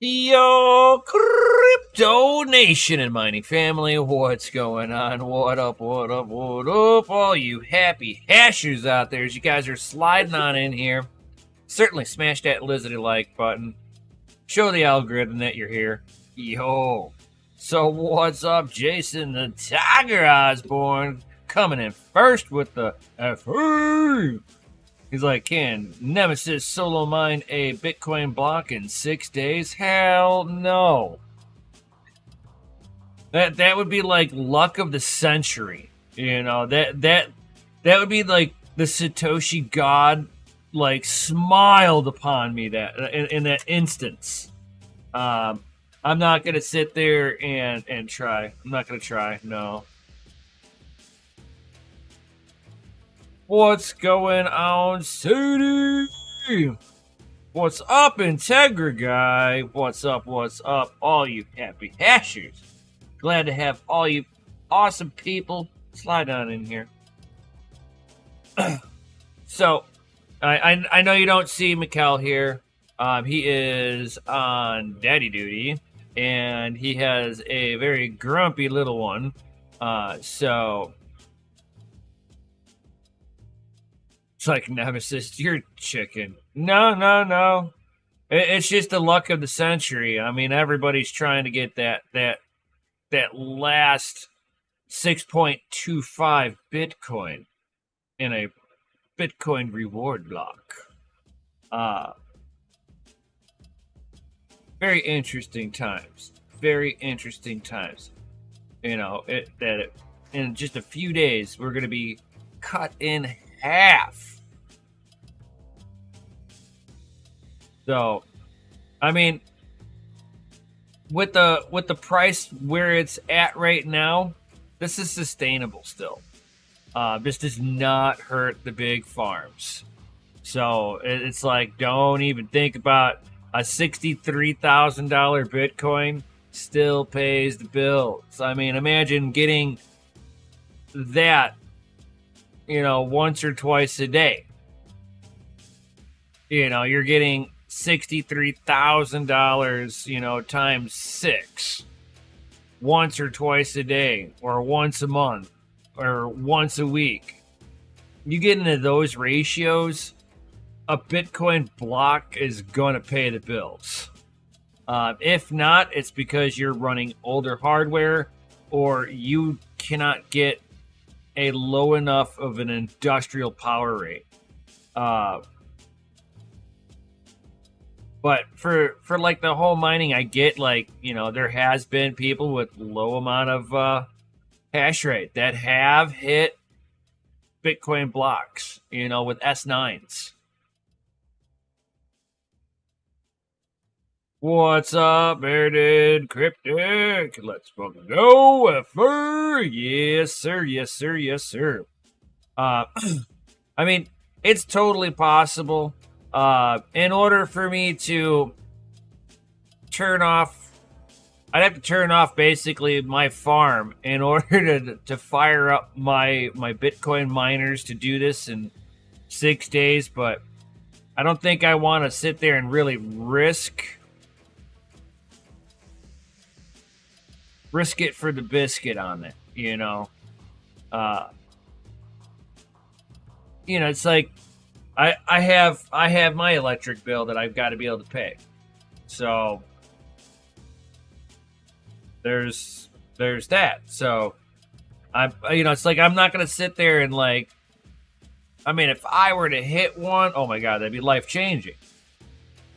Yo, Crypto Nation and mining family, what's going on? What up, what up, what up? All you happy hashers out there, as you guys are sliding on in here, certainly smash that lizardy like button. Show the algorithm that you're here. Yo. So what's up, Jason the Tiger Osborne, coming in first with the FA. He's like, can Nemesis solo mine a Bitcoin block in 6 days? Hell no. That would be like luck of the century. You know, that would be like the Satoshi God like smiled upon me that in that instance. I'm not gonna sit there and try. I'm not gonna try, no. What's going on, City? What's up, Integra Guy? What's up, all you happy hashers? Glad to have all you awesome people slide on in here. So, I know you don't see Mikkel here. He is on daddy duty, and he has a very grumpy little one. So... It's like, Nemesis, you're chicken. No. It's just the luck of the century. I mean, everybody's trying to get that last 6.25 Bitcoin in a Bitcoin reward block. Very interesting times. Very interesting times. You know, in just a few days, we're going to be cut in half. So, I mean, with the price where it's at right now, this is sustainable still. This does not hurt the big farms. So it's like, don't even think about a $63,000 Bitcoin still pays the bills. I mean, imagine getting that, you know, once or twice a day. You know, you're getting $63,000, you know, times 6 once or twice a day, or once a month, or once a week. You get into those ratios, a Bitcoin block is going to pay the bills. If not, it's because you're running older hardware, or you cannot get a low enough of an industrial power rate. But for like the whole mining, I get, like, you know, there has been people with low amount of hash rate that have hit Bitcoin blocks, you know, with S9s. What's up, Bearded Cryptic? Let's fucking go, FR. Yes, sir. I mean, it's totally possible. In order for me to turn off, I'd have to turn off basically my farm in order to fire up my Bitcoin miners to do this in 6 days, but I don't think I want to sit there and really risk it for the biscuit on it, you know. You know, it's like, I have my electric bill that I've got to be able to pay. So there's that. So you know, it's like, I'm not going to sit there and, like, I mean, if I were to hit one, oh my God, that'd be life-changing.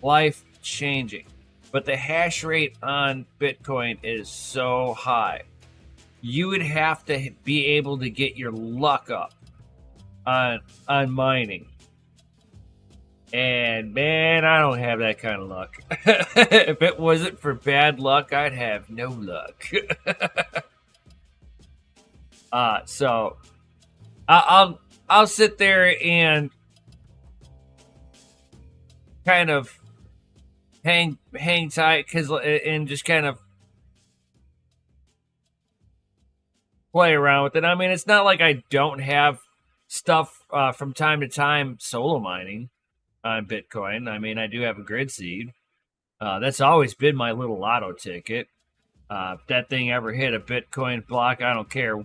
Life-changing. But the hash rate on Bitcoin is so high. You would have to be able to get your luck up on mining. And man, I don't have that kind of luck. If it wasn't for bad luck, I'd have no luck. So I'll sit there and kind of hang tight, and just kind of play around with it. I mean, it's not like I don't have stuff from time to time solo mining on Bitcoin. I mean, I do have a grid seed. That's always been my little lotto ticket. If that thing ever hit a Bitcoin block, I don't care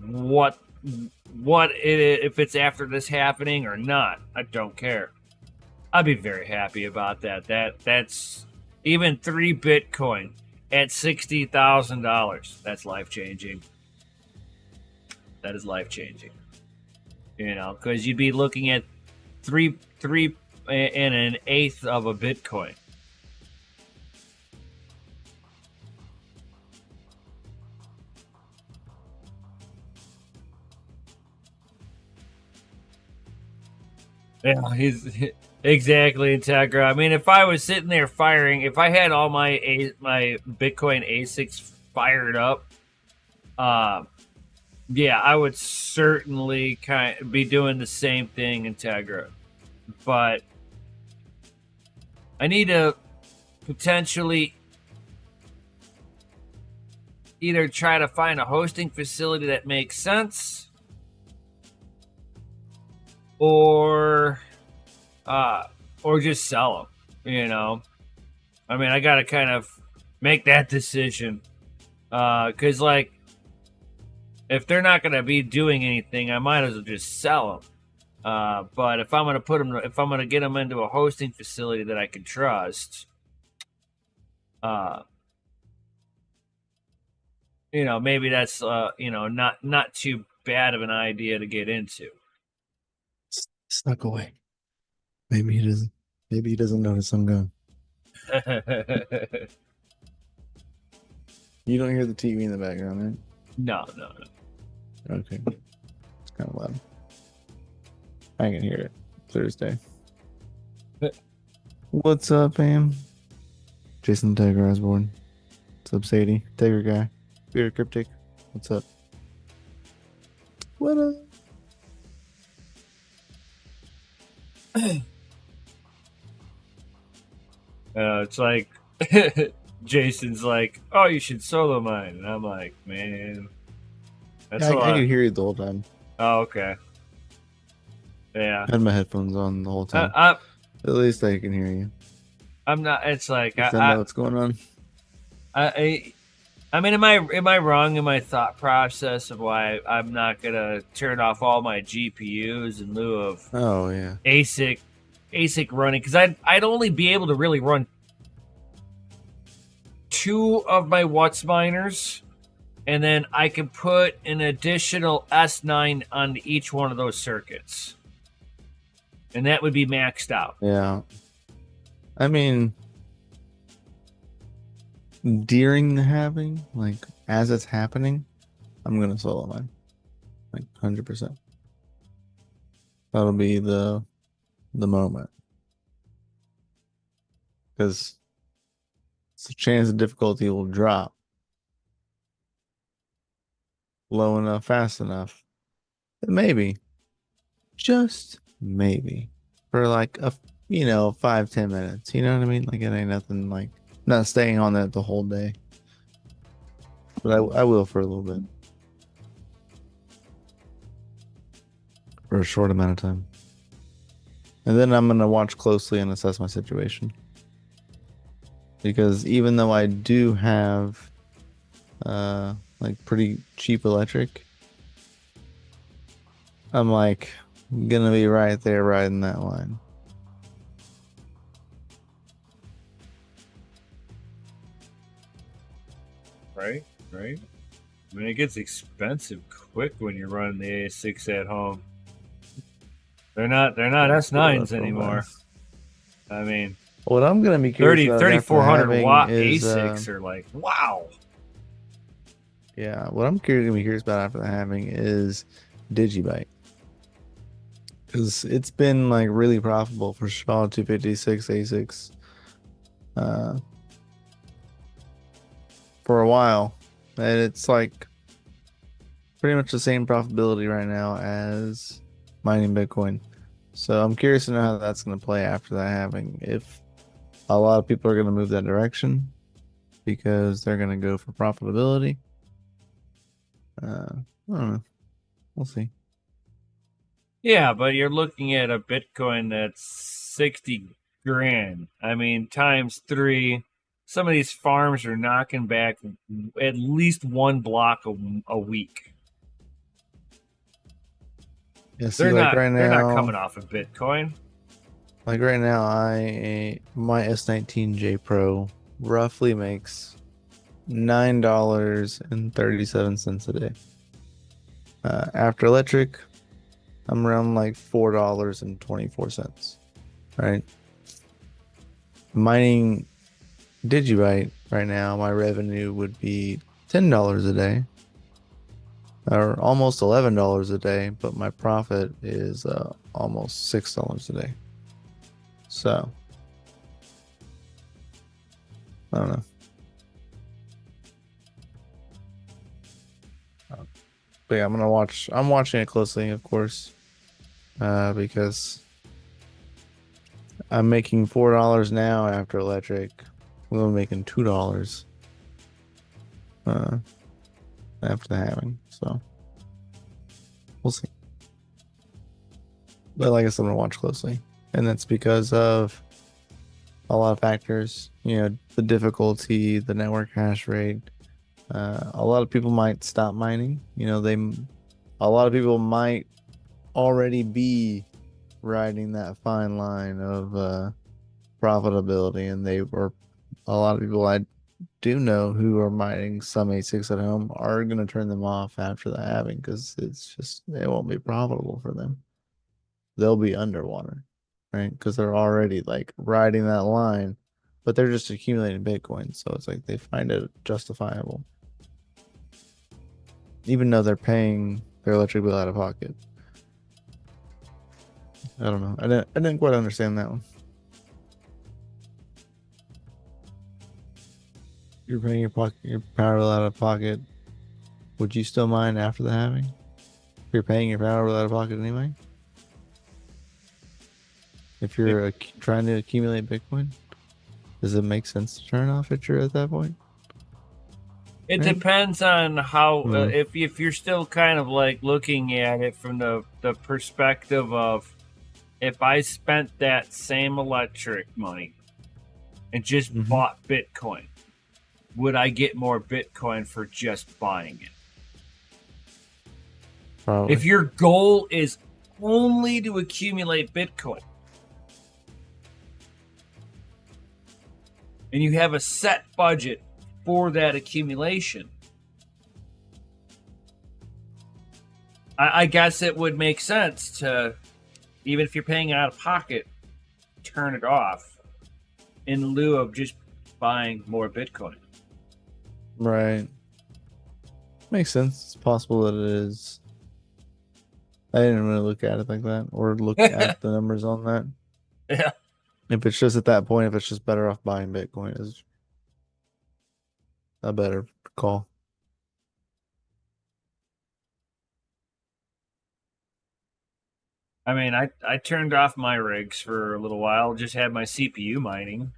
if it's after this happening or not. I don't care. I'd be very happy about that. That's even 3 Bitcoin at $60,000. That's life changing. That is life changing. Because you'd be looking at three and an eighth of a Bitcoin. Yeah, he's exactly Integra. I mean, if I was sitting there firing, if I had all my Bitcoin ASICs fired up, yeah, I would certainly be doing the same thing, Integra. But I need to potentially either try to find a hosting facility that makes sense, or just sell them. I mean, I gotta kind of make that decision, because like, if they're not gonna be doing anything, I might as well just sell them. But if I'm gonna get them into a hosting facility that I can trust, maybe that's not too bad of an idea to get into. Snuck away. Maybe he doesn't. Maybe he doesn't notice I'm gone. You don't hear the TV in the background, right? No. Okay. It's kind of loud. I can hear it. Thursday. What's up, fam? Jason Tiger Osborne. What's up, Sadie? Tiger guy. Bearded Cryptic. What's up? What up? It's like Jason's like, "Oh, you should solo mine," and I'm like, "Man, that's a lot." I could hear you the whole time. Oh, okay. Yeah. I had my headphones on the whole time. At least I can hear you. I'm not. It's like I know what's going on. I mean, am I wrong in my thought process of why I'm not gonna turn off all my GPUs in lieu of ASIC running? Because I'd only be able to really run 2 of my What's miners, and then I can put an additional S9 on each one of those circuits, and that would be maxed out. Yeah, I mean, during the halving, like as it's happening, I'm gonna solo mine, like 100%. That'll be the moment, because the chance of difficulty will drop low enough, fast enough, that maybe, just maybe, for like a 5-10 minutes. You know what I mean? Like it ain't nothing. Like not staying on that the whole day, but I will for a little bit, for a short amount of time, and then I'm gonna watch closely and assess my situation. Because even though I do have like pretty cheap electric, I'm like gonna be right there riding that line. Right. I mean, it gets expensive quick when you're running the ASICs at home. They're not S9s anymore. I mean, what I'm gonna be curious 3,400 watt ASICs are like, wow. Yeah, what I'm gonna be curious about after the halving is Digibyte, because it's been like really profitable for SHA 256 ASICs for a while, and it's like pretty much the same profitability right now as mining Bitcoin. So I'm curious to know how that's going to play after that halving. If a lot of people are going to move that direction because they're going to go for profitability. I don't know. We'll see. Yeah, but you're looking at a Bitcoin that's 60 grand. I mean, times 3, some of these farms are knocking back at least one block a week. Yeah, see, like right They're not now, coming off of Bitcoin. my S19J Pro roughly makes $9.37 a day. After electric, I'm around like $4.24. Right? Mining Digibyte right now, my revenue would be $10 a day, or almost $11 a day, but my profit is almost $6 a day. So I don't know. But yeah, I'm watching it closely, of course, because I'm making $4 now after electric. I'm making $2 uh, after the halving. So we'll see. But like I said, I'm gonna watch closely, and that's because of a lot of factors. The difficulty, the network hash rate. A lot of people might stop mining. A lot of people might already be riding that fine line of profitability, and a lot of people I do know who are mining some A6 at home are going to turn them off after the halving because it won't be profitable for them. They'll be underwater, right? Because they're already like riding that line, but they're just accumulating Bitcoin, so it's like they find it justifiable, even though they're paying their electric bill out of pocket. I don't know. I didn't quite understand that one. You're paying your power bill out of pocket. Would you still mine after the halving? You're paying your power bill out of pocket anyway. If you're trying to accumulate Bitcoin, does it make sense to turn off if you're at that point? It depends on how if you're still kind of like looking at it from the perspective of if I spent that same electric money and just bought Bitcoin, would I get more Bitcoin for just buying it? Probably. If your goal is only to accumulate Bitcoin and you have a set budget for that accumulation, I guess it would make sense to, even if you're paying out of pocket, turn it off in lieu of just buying more Bitcoin. Right. Makes sense. It's possible that it is. I didn't really look at it like that or look at the numbers on that. Yeah. If it's just at that point, if it's just better off buying Bitcoin is a better call. I mean, I turned off my rigs for a little while, just had my CPU mining.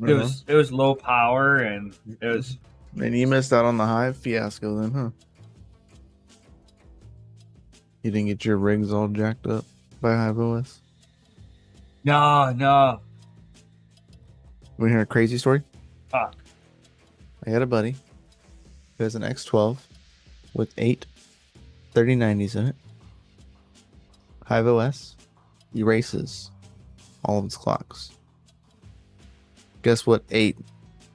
It was low power and it was. And you missed out on the Hive fiasco then, huh? You didn't get your rigs all jacked up by Hive OS? No. Want to hear a crazy story? Ah. I had a buddy who has an X12 with 8 3090s in it. Hive OS erases all of its clocks. Guess what 8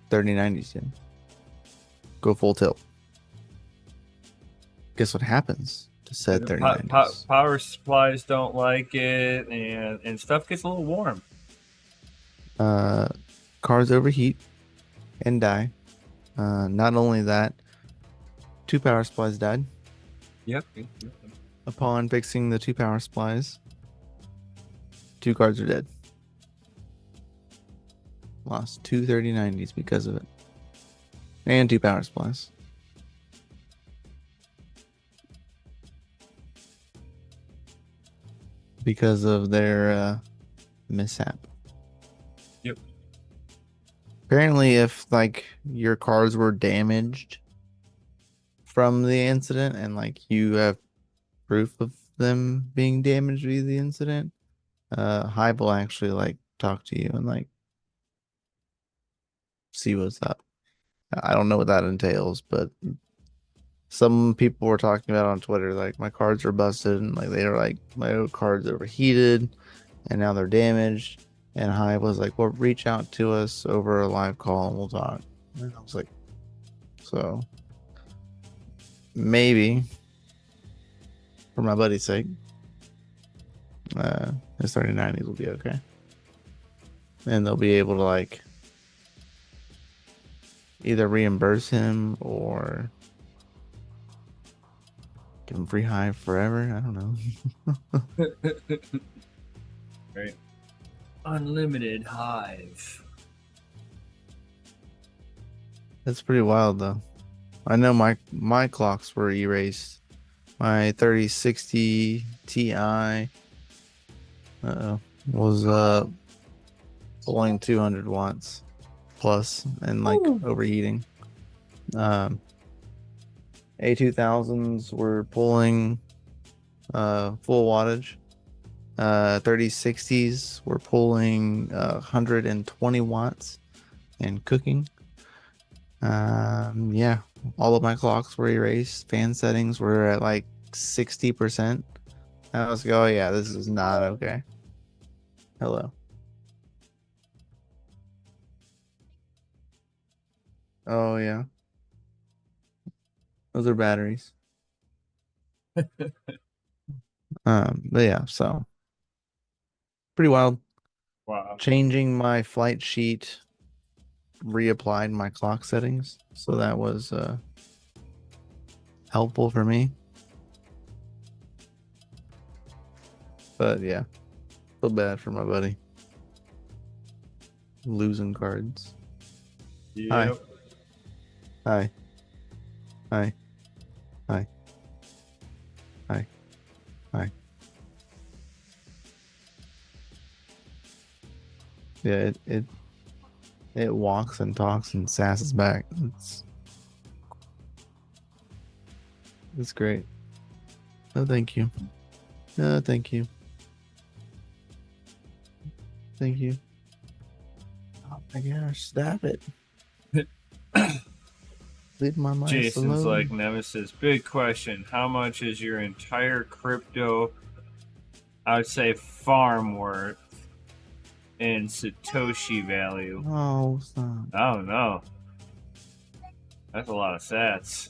3090s did? Go full tilt. Guess what happens to said 3090s? Power supplies don't like it, and stuff gets a little warm. Cars overheat and die. Not only that, 2 power supplies died. Yep. Upon fixing the 2 power supplies, 2 cards are dead. Lost 2 3090s because of it. And 2 power supplies. Because of their mishap. Yep. Apparently, if like your cars were damaged from the incident and like you have proof of them being damaged via the incident, Hive will actually like talk to you and like see what's up. I don't know what that entails, but some people were talking about on Twitter, like my cards are busted and like they were like my cards overheated and now they're damaged. And Hive was like, well, reach out to us over a live call and we'll talk. And I was like, so maybe for my buddy's sake, his 3090s will be okay. And they'll be able to like either reimburse him or give him free Hive forever. I don't know. Right. Unlimited Hive. That's pretty wild though. I know my clocks were erased. My 3060 Ti was pulling 200 watts plus and like overheating. A2000s were pulling full wattage. 3060s were pulling 120 watts and cooking. Yeah, all of my clocks were erased. Fan settings were at like 60%. I was like, oh yeah, this is not okay. Hello. Oh yeah, those are batteries. But yeah, so pretty wild. Wow. Changing my flight sheet reapplied my clock settings, so that was helpful for me. But yeah, feel bad for my buddy losing cards. Yep. Hi. Hi. Hi. Hi. Hi. Yeah, it walks and talks and sasses back. It's great. Oh, thank you. Thank you. Thank you. Oh my gosh, stop it. Leave my mice Jason's alone. like, Nemesis, big question. How much is your entire crypto, I would say, farm worth in Satoshi value? Oh, stop. I don't know. That's a lot of sats.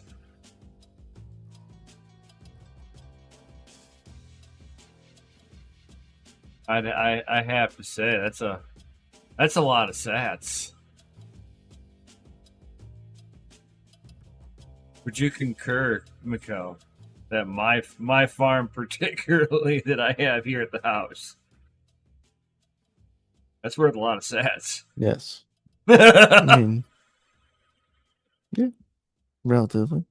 I have to say that's a lot of sats. Would you concur, Mikko, that my farm particularly that I have here at the house, that's worth a lot of sats? Yes. I mean, yeah, relatively.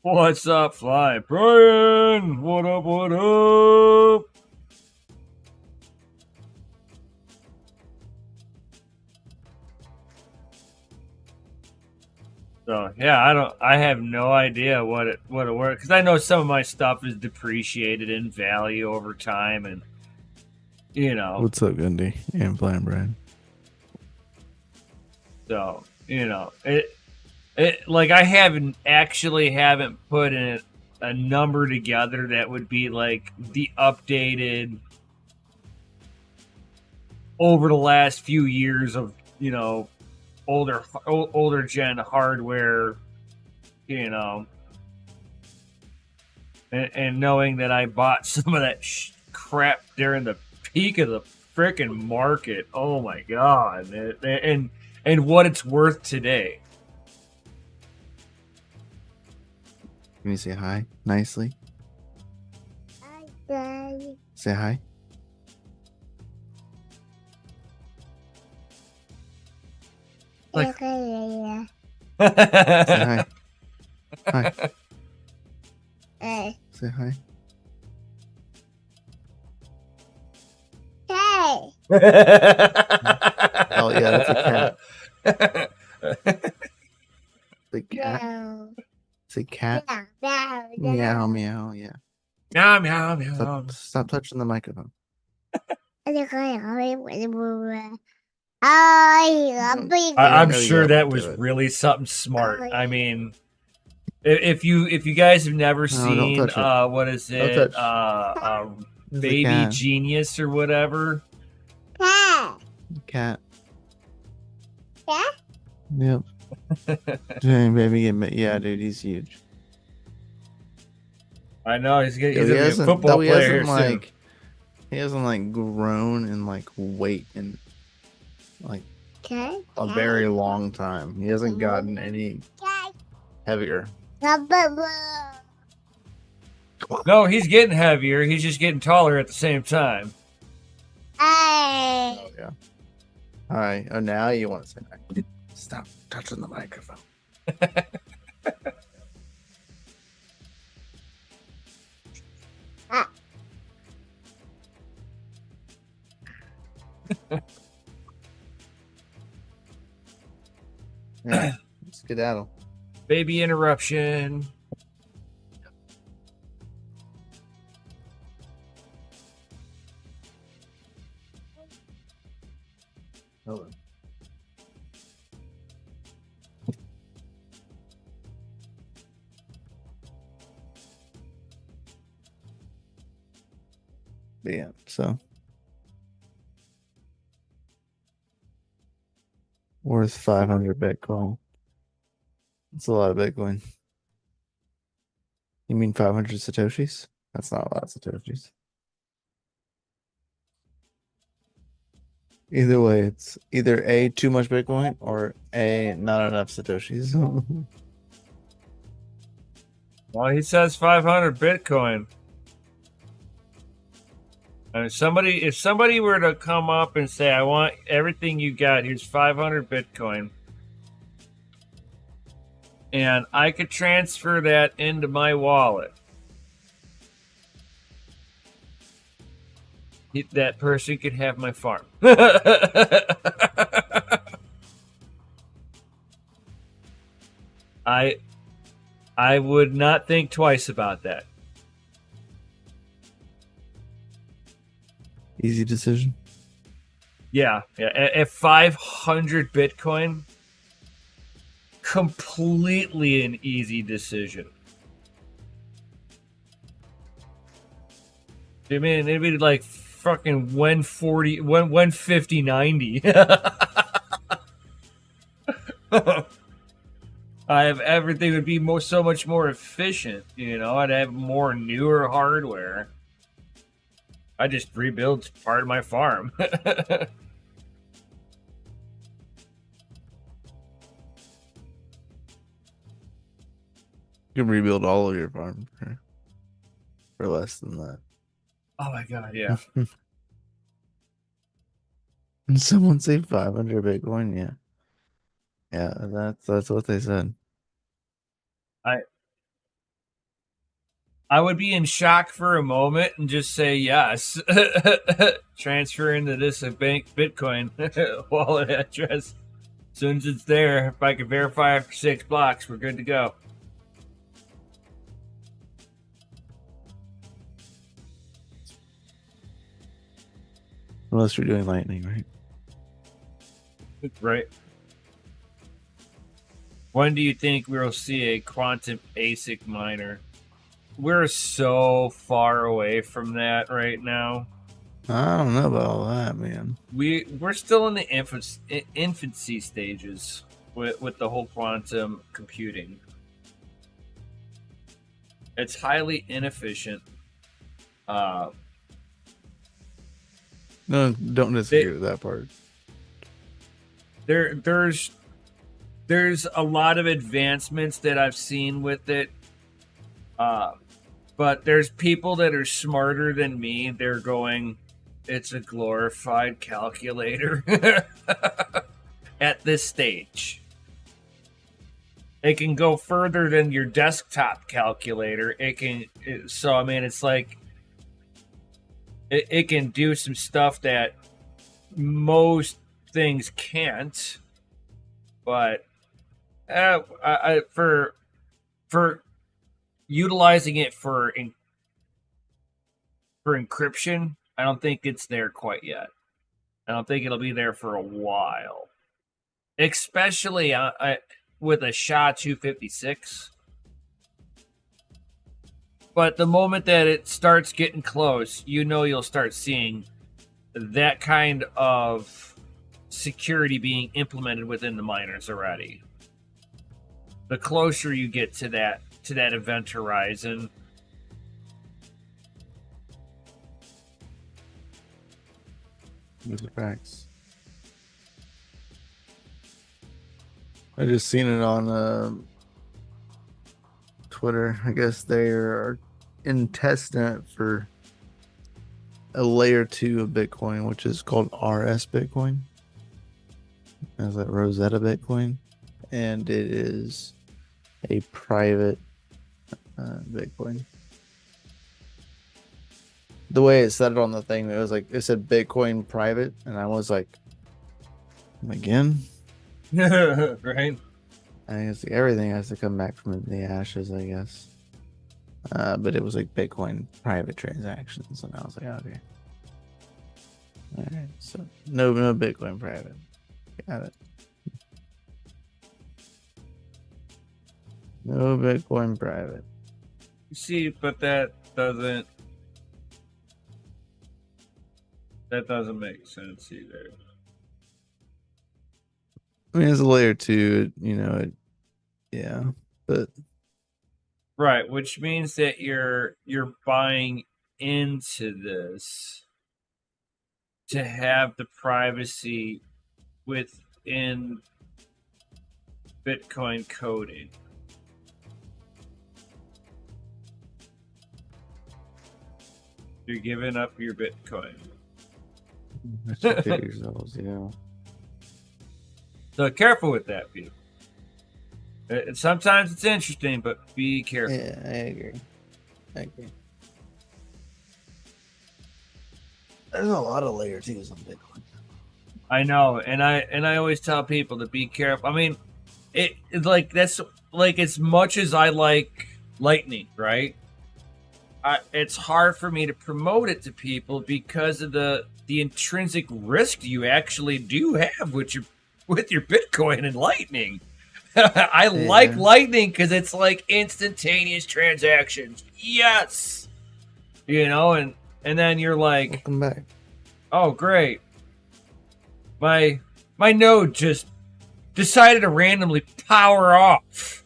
What's up, Fly Brian? What up? What up? So yeah, I have no idea what it works, because I know some of my stuff is depreciated in value over time, and you know. What's up, Gundy and Blind Brian? So you know it like I haven't put in a number together that would be like the updated over the last few years of older gen hardware, and knowing that I bought some of that crap during the peak of the freaking market. Oh my god, and what it's worth today. Can you say hi nicely? Hi. Say hi. Like- Okay. Say hi. Hi. Hey. Say hi. Hey. Oh yeah, that's a cat. The cat. No. It's a cat. No. Meow meow. Yeah. Meow meow meow. Stop touching the microphone. I'm gotta sure get that up to was it. really something smart. Oh, I mean, if you guys have never No, don't seen touch it. what is Don't it touch. There's a Baby cat. Genius or whatever. cat. Cat. Cat? Yep. Dang, baby, yeah, dude, he's huge. I know he's gonna He be a hasn't, football though he player here hasn't soon. like, he hasn't like grown in like weight in like Cat? a very long time. He hasn't gotten any Cat. heavier. No, he's getting heavier. He's just getting taller at the same time. Hey. Oh yeah. All right. Oh, now you want to say that? Stop touching the microphone. Yeah, skedaddle. Baby interruption. Hello. But yeah, so worth 500 Bitcoin. That's a lot of Bitcoin. You mean 500 Satoshis? That's not a lot of Satoshis. Either way, it's either A, too much Bitcoin, or A, not enough Satoshis. Well, he says 500 Bitcoin. I mean, if somebody were to come up and say, "I want everything you got. Here's 500 Bitcoin," and I could transfer that into my wallet, that person could have my farm. I would not think twice about that. Easy decision. Yeah. At 500 Bitcoin, completely an easy decision. I mean, it'd be like fucking 140, 150, 90. I have everything would be so much more efficient. You know, I'd have more newer hardware. I just rebuild part of my farm. You can rebuild all of your farm for less than that. Oh my god, yeah. And someone say 500 Bitcoin? Yeah. Yeah, that's what they said. I would be in shock for a moment and just say yes. Transfer into this bank Bitcoin wallet address. As soon as it's there, if I can verify after 6 blocks, we're good to go. Unless you're doing Lightning, right? Right. When do you think we'll see a quantum ASIC miner? We're so far away from that right now. I don't know about all that, man. We're still in the infancy stages with the whole quantum computing. It's highly inefficient. No, don't disagree with that part. There's a lot of advancements that I've seen with it, but there's people that are smarter than me. They're going, it's a glorified calculator at this stage. It can go further than your desktop calculator. So I mean, it's like it can do some stuff that most things can't. But for utilizing it for encryption, I don't think it's there quite yet. I don't think it'll be there for a while, especially with a SHA 256. But the moment that it starts getting close, you'll start seeing that kind of security being implemented within the miners already. The closer you get to that event horizon. Those are facts. I just seen it on Twitter. I guess they are in testnet for a layer 2 of Bitcoin, which is called RS Bitcoin. As that Rosetta Bitcoin, and it is a private Bitcoin. The way it said it on the thing, it was like it said Bitcoin private, and I was like, again, Right? I guess everything has to come back from the ashes, I guess. But it was like Bitcoin private transactions, and I was like, okay, all right, so no Bitcoin private. Got it. No Bitcoin private. You see, but that doesn't make sense either. I mean, it's a layer 2, yeah, but Right, which means that you're buying into this to have the privacy within Bitcoin coding. You're giving up your Bitcoin. yourselves, yeah. So careful with that, people. Sometimes it's interesting, but be careful. Yeah, I agree. There's a lot of layer 2s on Bitcoin. I know, and I always tell people to be careful. I mean, it's like that's like as much as I like Lightning, right? It's hard for me to promote it to people because of the intrinsic risk you actually do have with your Bitcoin and Lightning. I like Lightning because it's like instantaneous transactions. Yes, and then you're like, welcome back. Oh, great. My node just decided to randomly power off.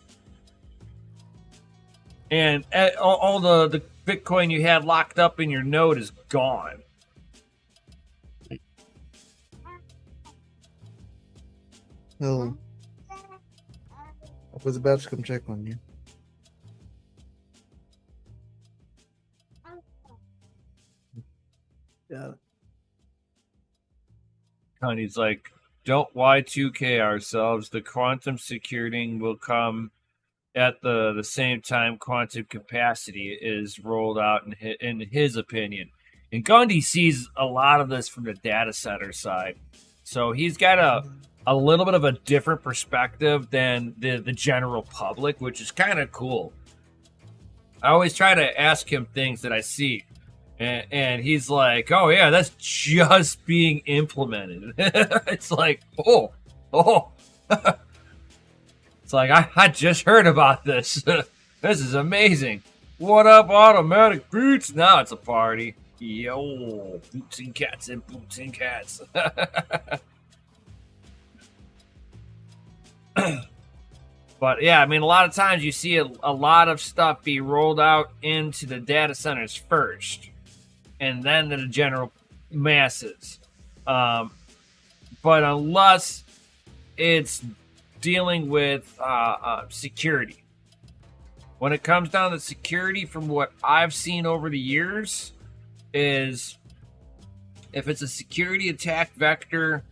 And all the Bitcoin you had locked up in your node is gone. Oh, I was about to come check on you. Got it. Connie's like, don't Y2K ourselves. The quantum securing will come at the same time quantum capacity is rolled out in his opinion. And Gandhi sees a lot of this from the data center side. So he's got a little bit of a different perspective than the general public, which is kind of cool. I always try to ask him things that I see. And he's like, oh, yeah, that's just being implemented. It's like, oh. It's like, I just heard about this. This is amazing. What up, automatic boots? Now it's a party. Yo, boots and cats and boots and cats. But yeah, I mean, a lot of times you see a lot of stuff be rolled out into the data centers first, and then to the general masses. But unless it's dealing with security, when it comes down to security, from what I've seen over the years, is if it's a security attack vector,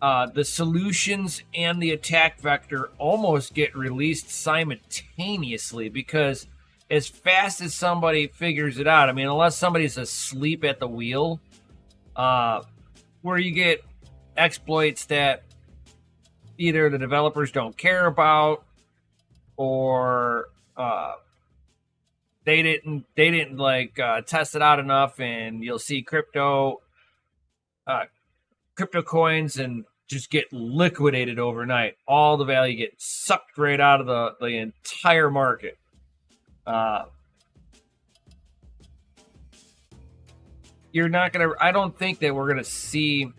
the solutions and the attack vector almost get released simultaneously, because as fast as somebody figures it out, I mean, unless somebody's asleep at the wheel, where you get exploits that either the developers don't care about, or they didn't like test it out enough, and you'll see crypto coins and just get liquidated overnight. All the value gets sucked right out of the entire market. You're not gonna. I don't think that we're gonna see,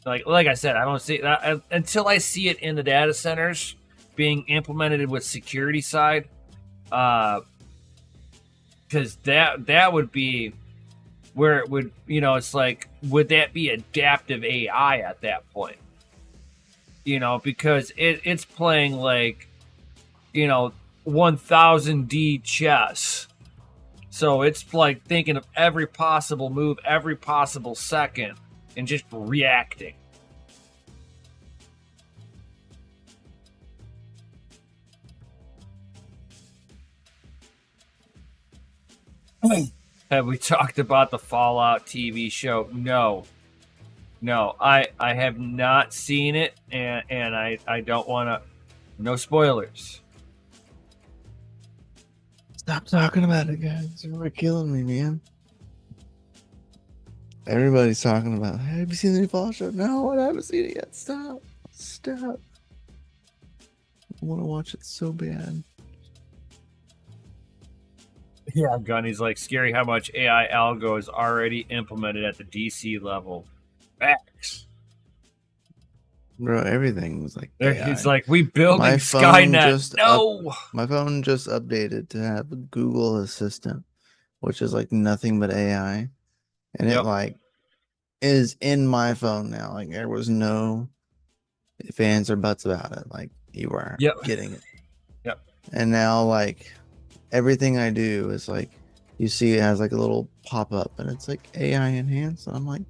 like I said, I don't see that until I see it in the data centers being implemented with security side. Because that would be where it would, it's like, would that be adaptive AI at that point? Because it's playing like, 1000D chess. So it's like thinking of every possible move, every possible second, and just reacting. Have we talked about the Fallout TV show? No, I have not seen it, and I don't want to. No spoilers. Stop talking about it, guys. You're killing me, man. Everybody's talking about, hey, have you seen the new Fallout show? No, I haven't seen it yet. Stop. I want to watch it so bad. Yeah, Gunny's like, scary how much AI algo is already implemented at the DC level. Facts. Bro, everything was like AI. It's like, we building My Skynet. No! My phone just updated to have a Google Assistant, which is like nothing but AI. And it like is in my phone now. Like there was no ifs, ands, or buts about it. Like you were getting it. Yep. And now like everything I do is like, you see it has like a little pop-up and it's like AI enhanced. And I'm like,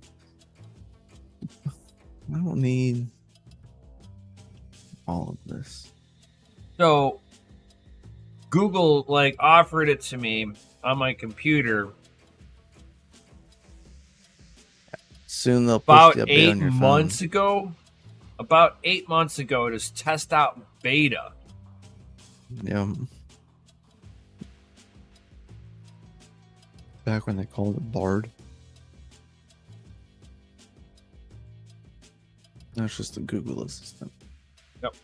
I don't need all of this. So Google like offered it to me on my computer Soon they'll push about the update on your 8 phone. months ago. About 8 months ago, to test out beta. Yeah. Back when they called it Bard. That's just the Google Assistant. Yep.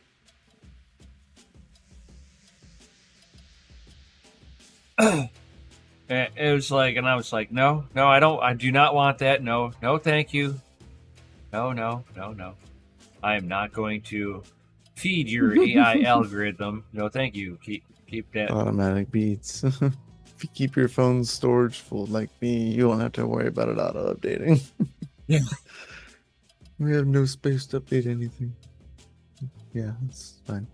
And it was like, and I was like, no, I do not want that. No, thank you. No. I am not going to feed your AI algorithm. No, thank you. Keep that. Automatic beats. If you keep your phone's storage full like me, you won't have to worry about it auto updating. Yeah. We have no space to update anything. Yeah, that's fine.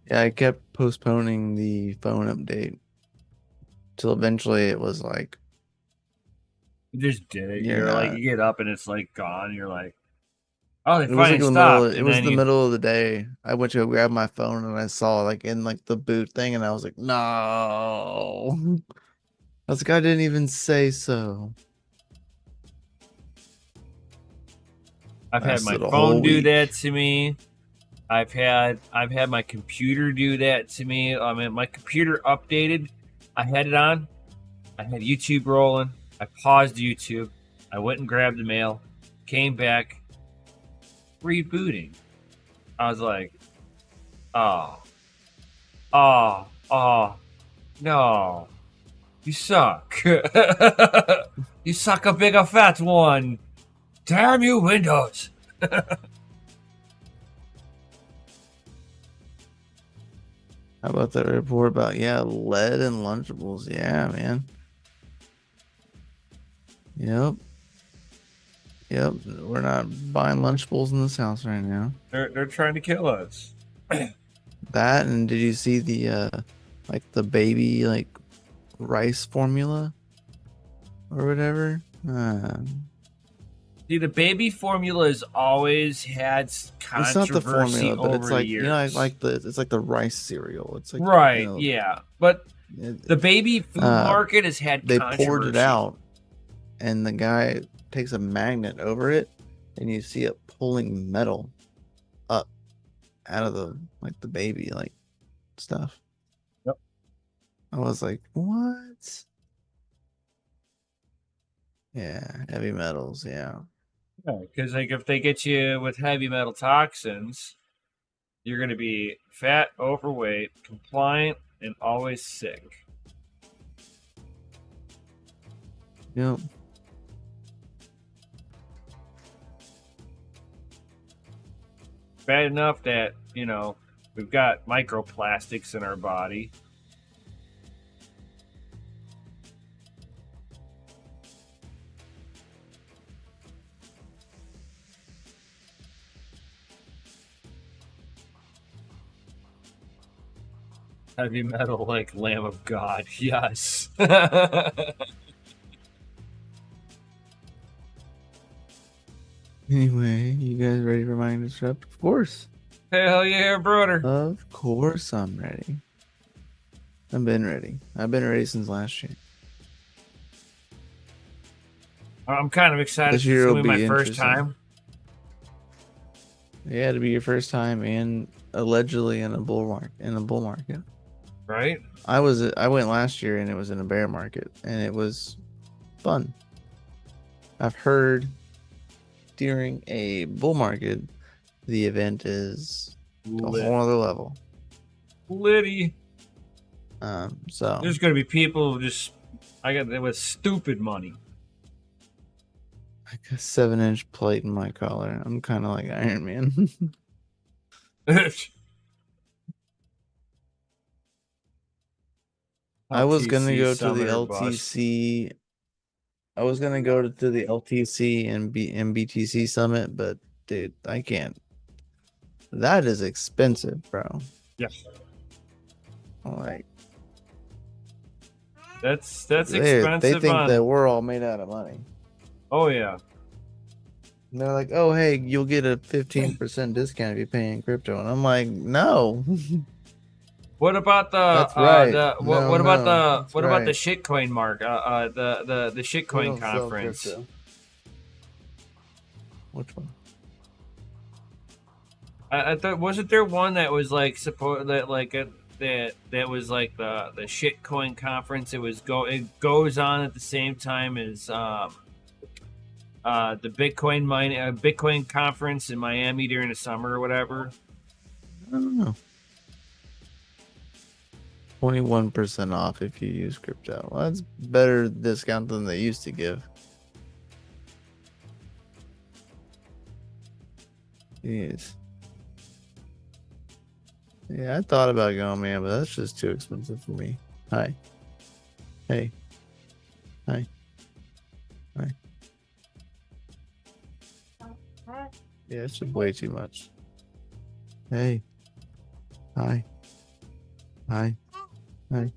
Yeah, I kept postponing the phone update till eventually it was like, You just did it. You're You're like, not- you get up and it's like gone. You're like, oh, they it was like finally the stopped. middle. It was the middle of the day. I went to go grab my phone and I saw like in like the boot thing, and I was like, no. I was like, I didn't even say so. I've had my Lasted a phone whole do week. that to me. I've had my computer do that to me. I mean, my computer updated. I had it on. I had YouTube rolling. I paused YouTube. I went and grabbed the mail. Came back. Rebooting. I was like, oh, no. You suck. You suck a big a fat one. Damn you, Windows. How about that report about lead and Lunchables? Yeah, man. Yep. We're not buying Lunchables in this house right now. They're trying to kill us. That, and did you see the like the baby like rice formula or whatever? See, the baby formula has always had It's controversy not the formula, but over it's like the years. it's like the rice cereal. It's like right, yeah. But it- the baby food market has had they controversy. poured it out, and the guy takes a magnet over it, and you see it pulling metal up out of the baby. Like stuff. Yep. I was like, what? Yeah, heavy metals. Yeah. Because like if they get you with heavy metal toxins, you're going to be fat, overweight, compliant, and always sick. Yep. Bad enough that, we've got microplastics in our body. Heavy metal like Lamb of God, yes. Anyway, you guys ready for Mind Disrupt? Of course. Hell yeah, brother. Of course I'm ready. I've been ready. I've been ready since last year. I'm kind of excited. This It's year going will to be my be first interesting. time. Yeah, it'll be your first time and allegedly in a bull market. Right? I went last year and it was in a bear market and it was fun. I've heard during a bull market the event is a whole other level. Liddy. So There's going to be people who I got that with stupid money. like a 7-inch plate in my collar. I'm kind of like Iron Man. I was gonna go to the LTC. I was gonna go to the LTC and BTC summit, but dude, I can't. That is expensive, bro. Yeah. Like That's they expensive. think that we're all made out of money. Oh yeah. And they're like, oh hey, you'll get a 15% discount if you pay in crypto, and I'm like, no. What about the? That's right. What about the right. shitcoin mark? The We shitcoin don't sell conference. crypto. Which one? I thought wasn't there one that was like that was like the shitcoin conference. It goes on at the same time as the Bitcoin conference in Miami during the summer or whatever. I don't know. 21% off if you use crypto. Well, that's better discount than they used to give. Jeez. Yeah, I thought about going, man, but that's just too expensive for me. Hi. Hey. Hi. Hi. Yeah, it's just way too much. Hey. Hi. Hi. Hi.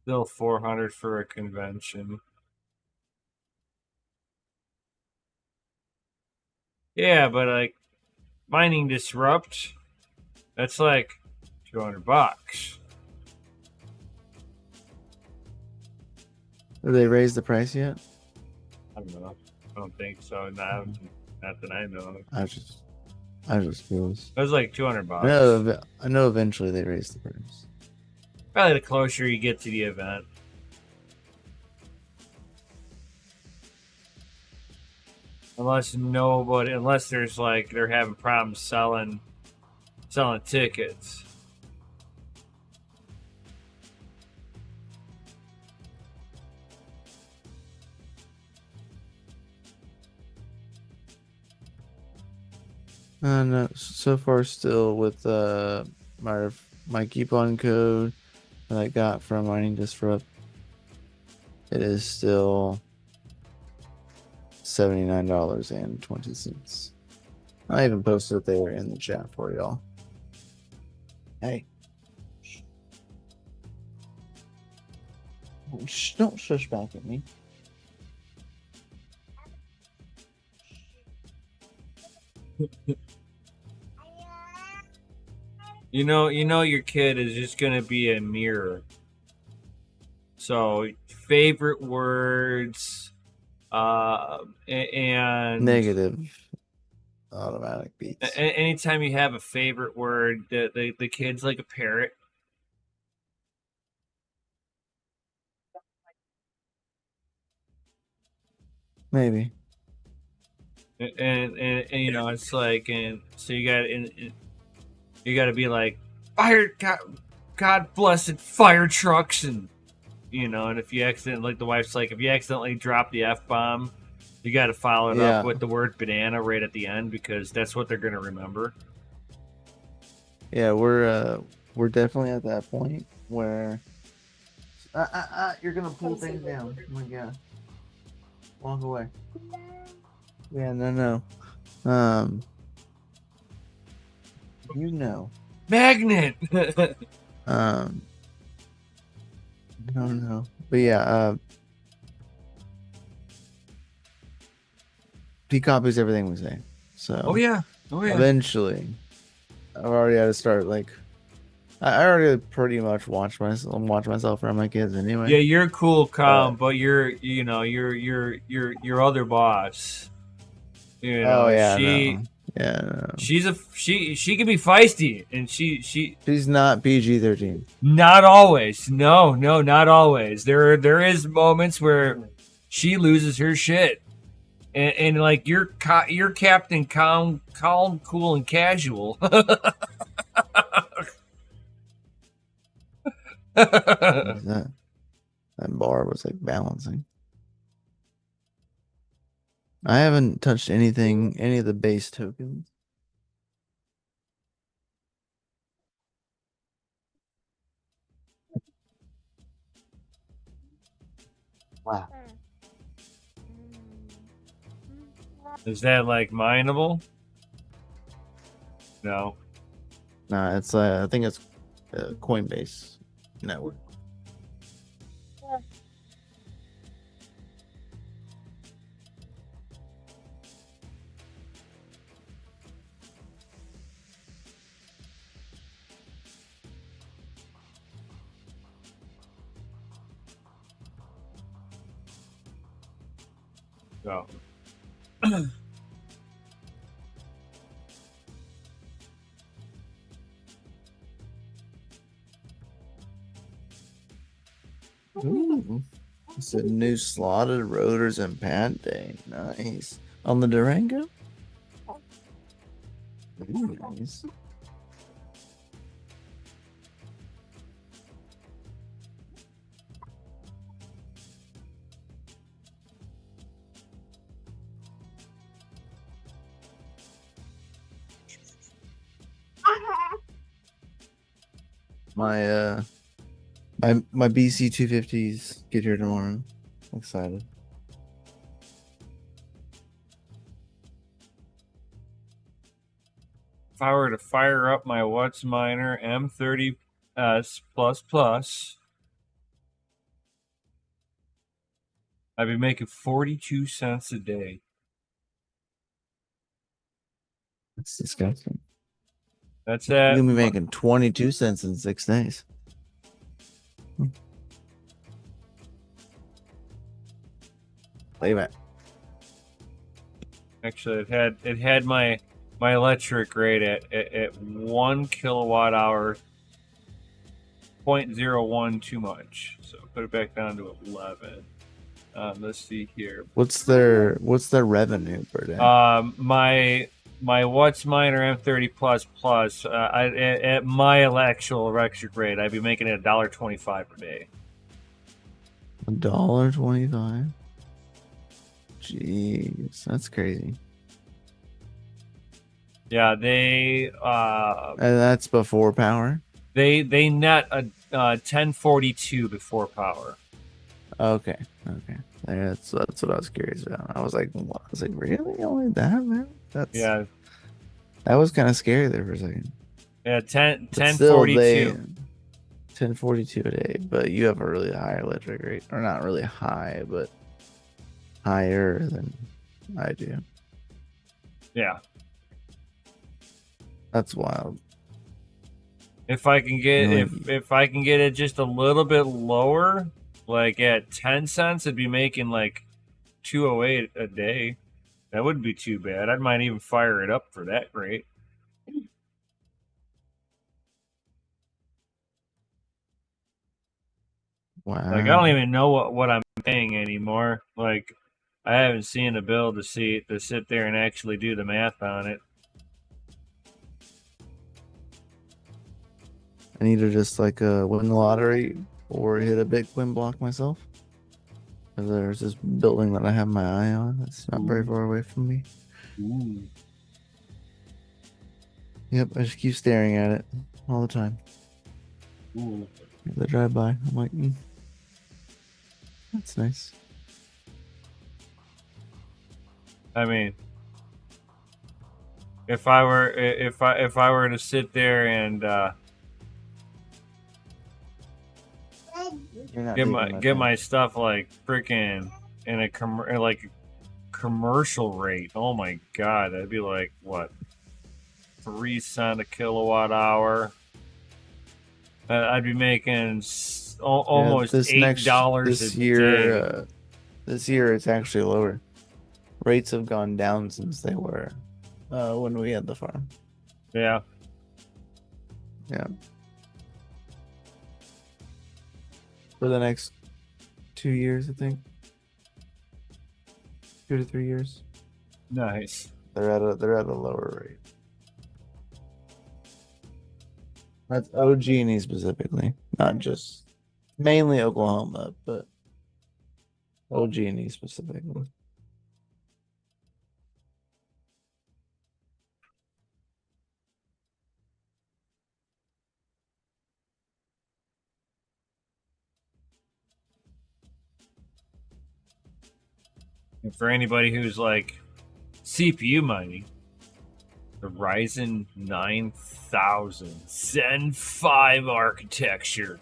Still 400 for a convention. Yeah, but like mining disrupt, that's like $200. Did they raise the price yet? I don't know. I don't think so. Not that I know of. I just feels. It was like $200. I know eventually they raise the price. Probably the closer you get to the event. Unless there's like they're having problems selling tickets. No, so far still with my coupon code that I got from Mining Disrupt. It is still $79.20. I even posted it there in the chat for y'all. Hey. Shh, don't shush back at me. You know your kid is just gonna be a mirror. So favorite words, And Negative automatic beats. Anytime you have a favorite word, the kid's like a parrot. Maybe. And you know, it's like, and so you got to be like, fire, God blessed fire trucks, and you know, and if you accidentally, like the wife's like, if you accidentally drop the F-bomb, you got to follow it Yeah. up with the word banana right at the end, because that's what they're gonna remember. Yeah, we're definitely at that point where you're gonna pull things down. Oh my god. Walk away. Yeah, no. You know. Magnet. No. But yeah, he copies everything we say. So Oh yeah. eventually, I've already had to start like I already pretty much watch myself around my kids anyway. Yeah, you're cool, calm, but you're your other boss. You know, Oh yeah, she no. Yeah, no. she can be feisty, and She's not PG-13. not always. No, not always. There is moments where she loses her shit, and like you're Captain calm, cool, and casual. That bar was like balancing. I haven't touched any of the base tokens. Wow. Is that like mineable? No. Nah, it's I think it's Coinbase network. No. Ooh. It's a new slotted rotors and pad day. Nice. On the Durango? Ooh, nice. My my BC 250s get here tomorrow. Excited. If I were to fire up my What's Miner M30S plus, I'd be making 42 cents a day. That's disgusting. That's You're it. gonna be making 22 cents in 6 days. Leave it. Actually, it had my electric rate at 1 kilowatt hour, 0.01 too much. So put it back down to 11. Let's see here. What's their revenue per day? My What's Miner M30 plus at my actual electric rate, I'd be making it $1.25 per day. $1.25. Jeez, that's crazy. Yeah, they And that's before power. they net a 1042 before power. Okay. That's what I was curious about. I was like, what? I was like, really? Only that, man? Yeah, That was kind of scary there for a second. yeah, 1042 1042. a day, but you have a really high electric rate, or not really high, but higher than I do. Yeah. That's wild. If I can get Really? if I can get it just a little bit lower, like at 10 cents, it'd be making like 208 a day. That wouldn't be too bad. I might even fire it up for that rate. Wow. Like, I don't even know what I'm paying anymore. Like, I haven't seen a bill to sit there and actually do the math on it. I need to just like win the lottery or hit a Bitcoin block myself. There's this building that I have my eye on that's not very far away from me. Ooh. Yep, I just keep staring at it all the time. Ooh. As I drive by, I'm like, that's nice. I mean, if I were to sit there and get my stuff like freaking in a commercial rate, oh my god, that'd be like what, 3 cents a kilowatt hour. I'd be making almost $8 this a year. day. This year, it's actually lower. Rates have gone down since they were when we had the farm. Yeah. Yeah. For the next 2 years, I think. 2 to 3 years. Nice. They're at a lower rate. That's OG&E specifically, not just mainly Oklahoma, but OG&E specifically. And for anybody who's like CPU mining, the Ryzen 9000 Zen 5 architecture.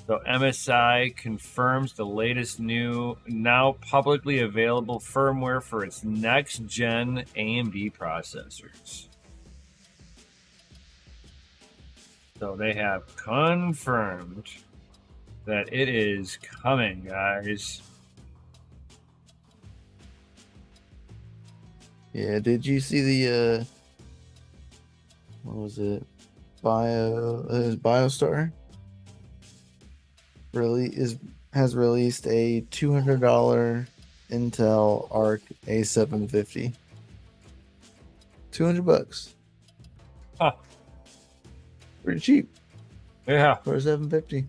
So MSI confirms the latest new, now publicly available firmware for its next-gen AMD processors. So they have confirmed that it is coming, guys. Yeah, did you see the what was it? BioStar has released a $200 Intel Arc A750. $200. Huh. Pretty cheap Yeah. for a 750.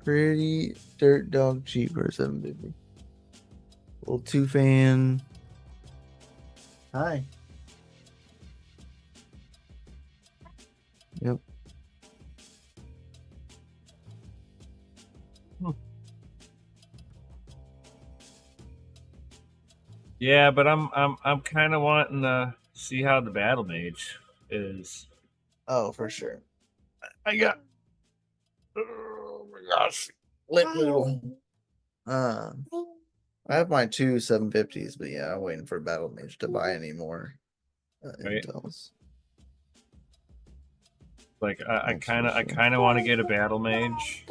Pretty dirt dog cheap for a 750. Little 2-fan. Hi. Yep. Yeah, but I'm kind of wanting to see how the Battle Mage is. Oh, for sure. I got. Oh my gosh. I have my two 750s, but yeah, I'm waiting for Battle Mage to buy any more Right. Intels. Like I kind of want to get a Battle Mage,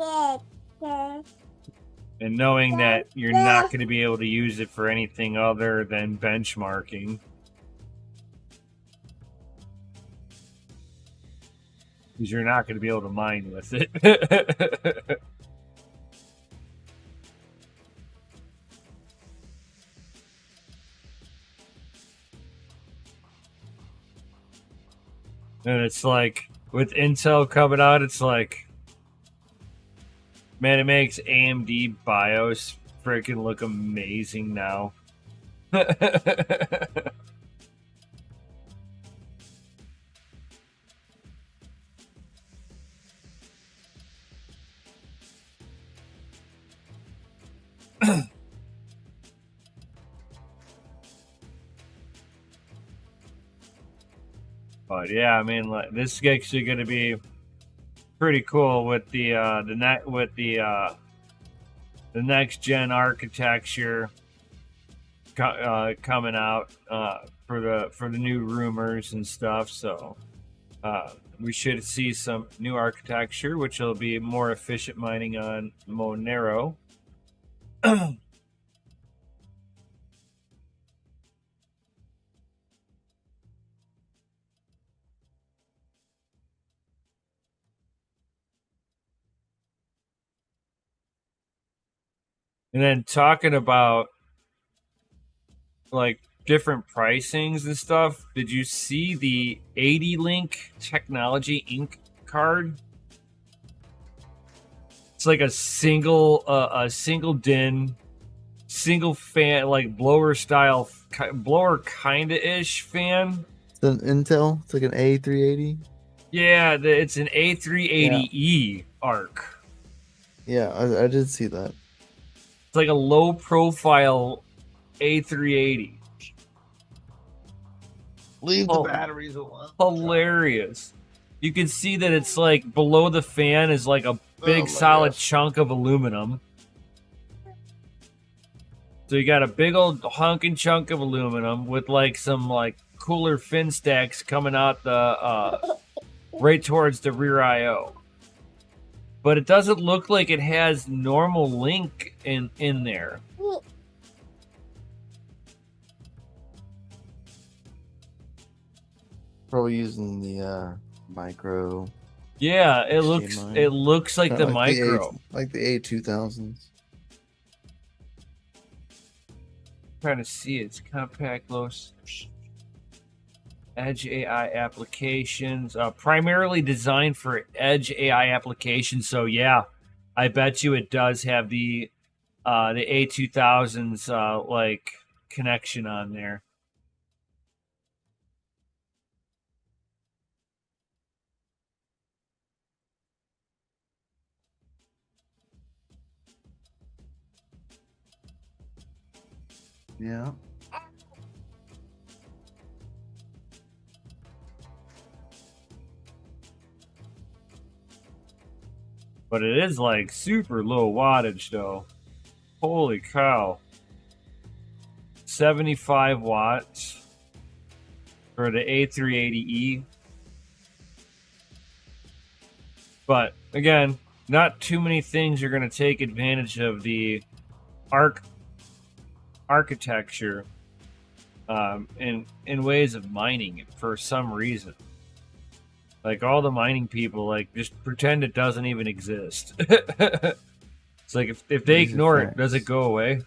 and knowing that you're not going to be able to use it for anything other than benchmarking. Because you're not going to be able to mine with it. And it's like, with Intel coming out, it's like, man, it makes AMD BIOS freaking look amazing now. But yeah, I mean, like, this is actually going to be pretty cool with the next gen architecture coming out for the new rumors and stuff. So we should see some new architecture, which will be more efficient mining on Monero. And then talking about like different pricings and stuff, did you see the 80 link technology ink card? It's like a single din, single fan, like blower style, blower kinda ish fan. It's an Intel. It's like an A380. Yeah, it's an A380E arc. Yeah, I did see that. It's like a low profile A380. Leave Oh, the batteries alone. Hilarious. You can see that it's like below the fan is like a big solid chunk of aluminum. So you got a big old honking chunk of aluminum with like some like cooler fin stacks coming out the right towards the rear IO. But it doesn't look like it has normal link in there. Probably using the micro. Yeah, it HDMI. looks like the micro. Like the A2000s. Trying to see it's compact low Edge AI applications, primarily designed for Edge AI applications. So yeah, I bet you it does have the A2000s like connection on there. Yeah. But it is like super low wattage though. Holy cow. 75 watts for the A380E. But again, not too many things are going to take advantage of the architecture in ways of mining it for some reason. Like all the mining people, like just pretend it doesn't even exist. It's like if they ignore it, does it go away?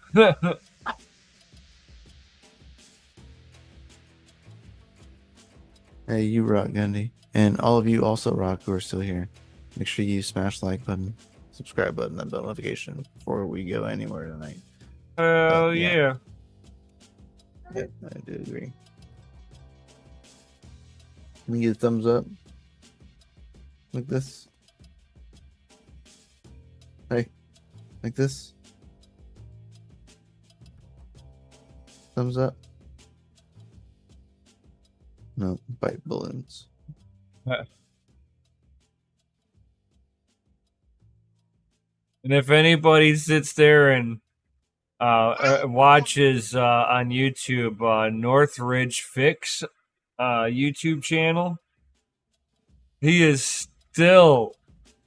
Hey, you rock, Gundy. And all of you also rock who are still here. Make sure you smash the like button, subscribe button, and bell notification before we go anywhere tonight. Oh yeah. Yep, I do agree. Can we get a thumbs up? Like this? Hey, like this? Thumbs up? No, bite balloons. And if anybody sits there and watches on YouTube Northridge Fix YouTube channel, he is still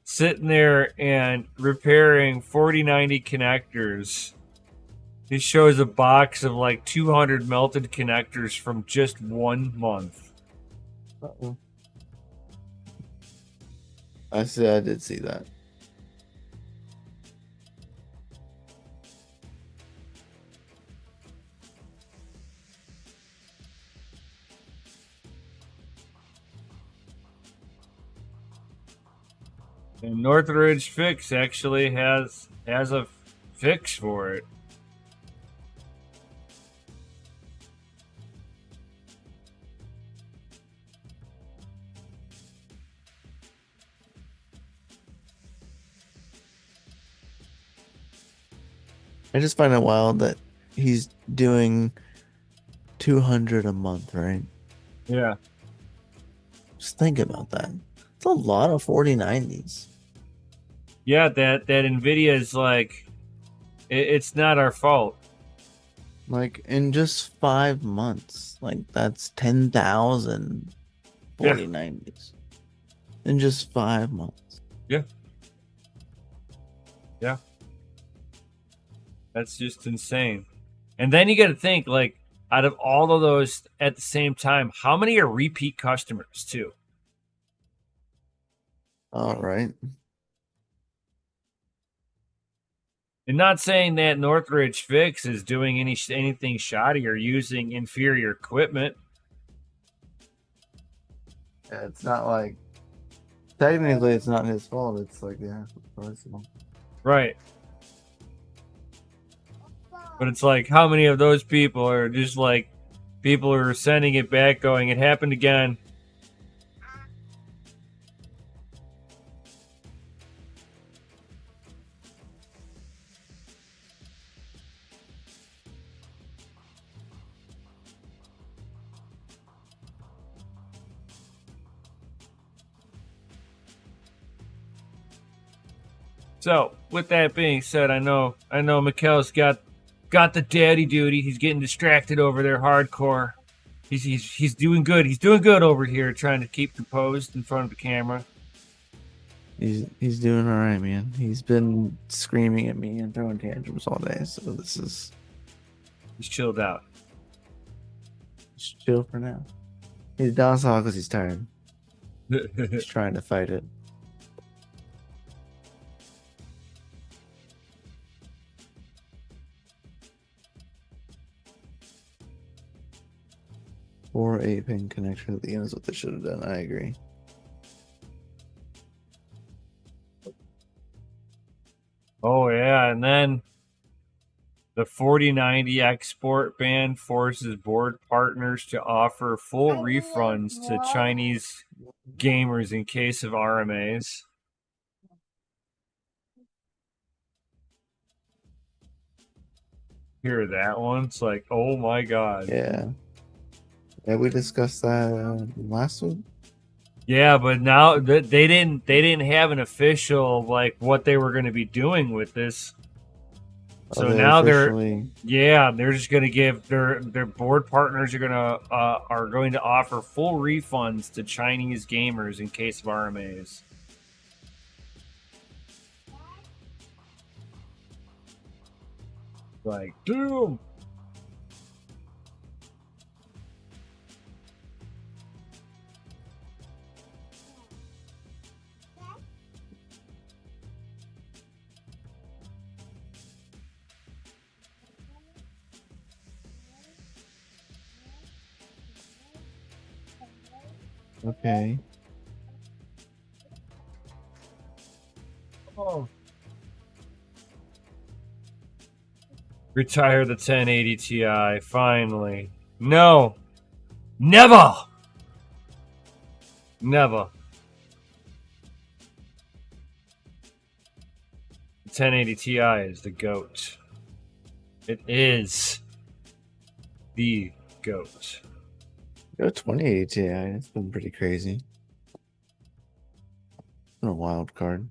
sitting there and repairing 4090 connectors. He shows a box of like 200 melted connectors from just 1 month. Uh-oh. I did see that. And Northridge Fix actually has a fix for it. I just find it wild that he's doing 200 a month, right? Yeah. Just think about that. It's a lot of 4090s. Yeah, that NVIDIA is like, it's not our fault. Like in just 5 months, like that's 10,000 4090s in just 5 months. Yeah. Yeah. That's just insane. And then you got to think, like, out of all of those at the same time, how many are repeat customers too? All right. And not saying that Northridge Fix is doing anything shoddy or using inferior equipment. Yeah, it's not like technically it's not his fault. It's like personal. Right. But it's like, how many of those people are just like people who are sending it back going, it happened again. So, with that being said, I know Mikkel's got the daddy duty. He's getting distracted over there hardcore. He's doing good. He's doing good over here, trying to keep composed in front of the camera. He's doing all right, man. He's been screaming at me and throwing tantrums all day, so this is He's chilled out. just chill for now. He's docile because he's tired. He's trying to fight it. Or 8-pin connector at the end is what they should have done. I agree. Oh yeah, and then the 4090 export ban forces board partners to offer full refunds to Chinese gamers in case of RMAs. Hear that one? It's like, oh my god. Yeah. Yeah, we discussed that last week. Yeah, but now they didn't have an official like what they were going to be doing with this. So now they're just going to give their board partners are going to offer full refunds to Chinese gamers in case of RMAs. Like, damn. Okay. Oh. Retire the 1080 Ti, finally. No! Never! Never. The 1080 Ti is the GOAT. It is the GOAT. Go 2080 Ti. It's been pretty crazy. Been a wild card.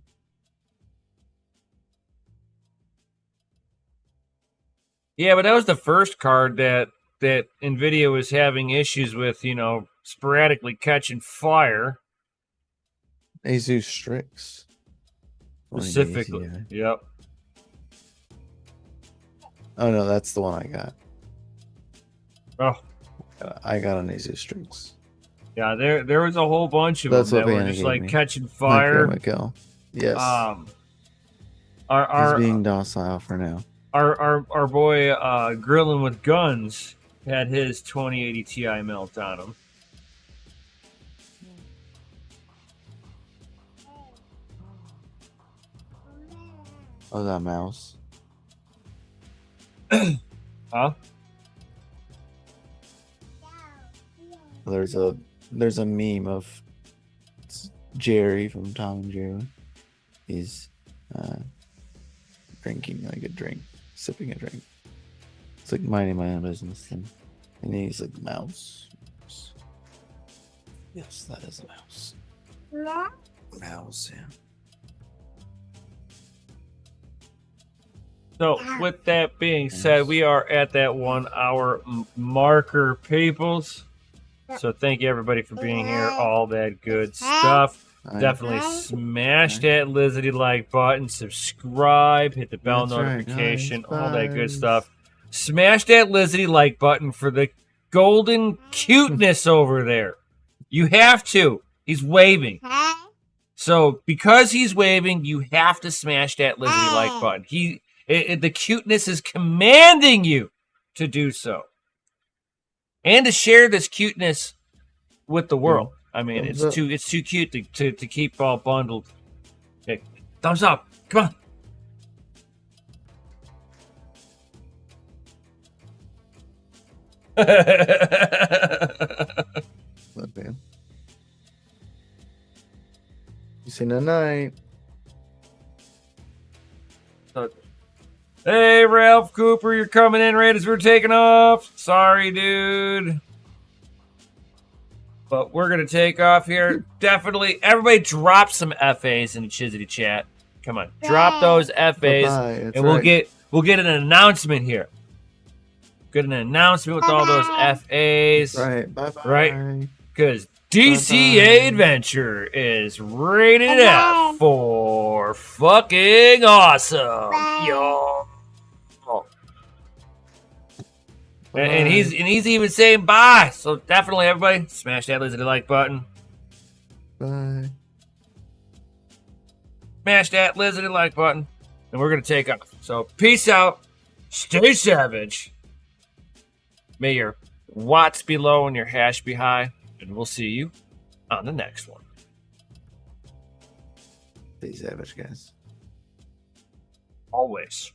Yeah, but that was the first card that NVIDIA was having issues with, sporadically catching fire. Asus Strix. Specifically. 2080 Ti. Yep. Oh no, that's the one I got. Oh. I got an Asus Strix. Yeah, there was a whole bunch of That's them that what were Vanna just gave like me. catching fire. Michael. Yes. He's He's being docile for now. Our boy Grilling with Guns had his 2080 Ti melt on him. Oh, that mouse. Huh? There's a meme of Jerry from Tom and Jerry. He's drinking like a drink, sipping a drink. It's like minding my own business, and he's like mouse. Yes, that is a mouse. Mouse, yeah. So, with that being said, we are at that 1 hour marker, peoples. So, thank you everybody for being here. All that good stuff. Definitely Bye. smash that lizardy like button, subscribe, hit the bell That's right, notification, guys. all that good Bye. stuff. Smash that lizardy like button for the golden cuteness over there. You have to. He's waving. Hey. So because he's waving, you have to smash that lizardy like button. The cuteness is commanding you to do so. And to share this cuteness with the world. I mean, Thumbs up. it's too cute to keep all bundled. Okay, thumbs up. Come on. Look, man. You seen a night. Hey, Ralph Cooper, you're coming in right as we're taking off. Sorry, dude. But we're going to take off here. Definitely, everybody drop some FAs in the Chizity chat. Come on, drop those FAs, Bye-bye, that's and we'll right. get an announcement here. Get an announcement with all those FAs. Right. Bye-bye. Right. Because DCA Bye-bye. Adventure is rated Bye-bye. F for fucking awesome. Bye. Yo. Bye. And he's even saying bye. So definitely everybody smash that lizard like button. Bye. Smash that lizard like button. And we're gonna take off. So peace out. Stay savage. May your watts be low and your hash be high. And we'll see you on the next one. Stay savage, guys. Always.